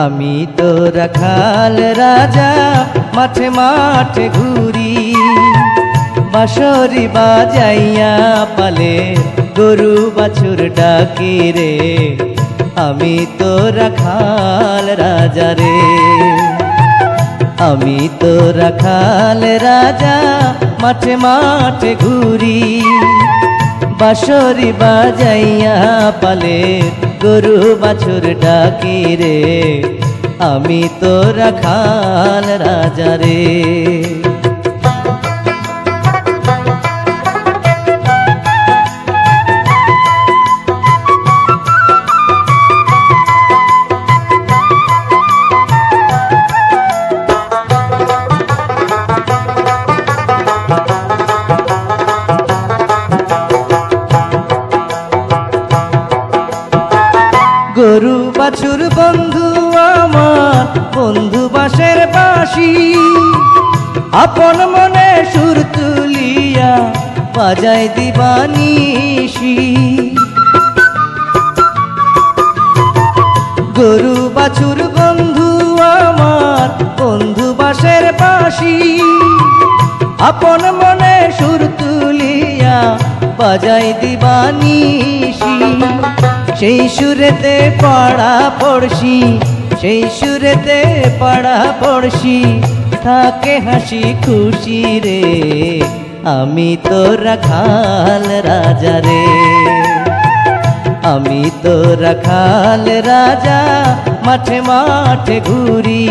আমি তো রাখাল রাজা মাঠে মাঠে ঘুরি, বাঁশরি বাজাইয়া পালে গরু বাছুর ডাকি রে। আমি তো রাখাল রাজা রে, আমি তো রাখাল রাজা মাঠে মাঠে ঘুরি, বাঁশরি বাজাইয়া পালে গরু বাছুর ডাকি রে। আমি তো রাখাল রাজা রে। গরু বাছুর বন্ধু আমার, বন্ধু বাঁশের বাঁশি, আপন মনে সুর তুলিয়া বাজাই দিবানিশি। গরু বাছুর বন্ধু আমার, বন্ধু বাঁশের বাঁশি, আপন মনে সুর তুলিয়া বাজাই দিবানিশি। সেই সুরেতে পাড়া পড়শি, সেই সুরেতে পাড়া পড়শি, থাকে হাসি খুশি রে। আমি তো রাখাল রাজা রে, আমি তো রাখাল রাজা মাঠে মাঠে ঘুরি,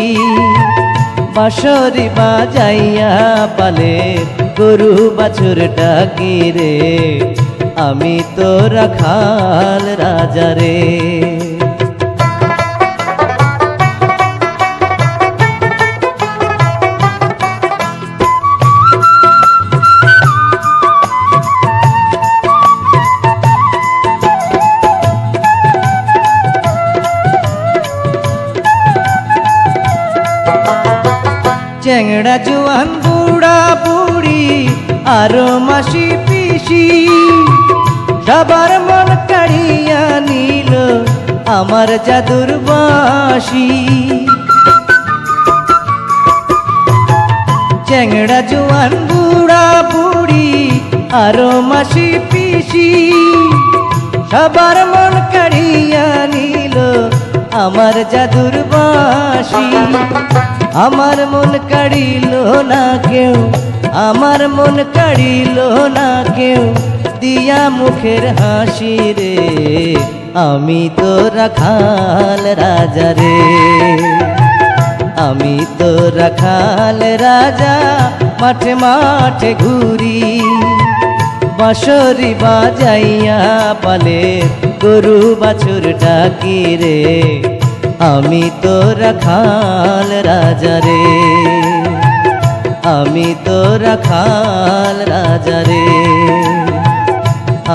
বাঁশরি বাজাইয়া পালে গরু বাছুর ডাকি রে। আমি তো রাখাল রাজা রে। চ্যাংড়া জোয়ান বুড়া বুড়ি আরো মাসি পিসি, সবার মন কাড়িয়া নিল আমার জাদুর বাঁশি। চ্যাংড়া জোয়ান বুড়া বুড়ি আরো মাসি পিসি, সবার মন কাড়িয়া নিল আমার জাদুর বাঁশি। আমার মন কাড়িল না কেউ, আমার মন কাড়িল না কেউ, দিয়া মুখের হাসি রে। আমি তো রাখাল রাজা রে, আমি তো রাখাল রাজা মাঠে মাঠে ঘুরি, বাঁশরি বাজাইয়া পালে গরু বাছুর ডাকি রে। আমি তো রাখাল রাজা রে, আমি তো রাখাল রাজা রে,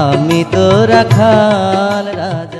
আমি তো রাখাল রাজা।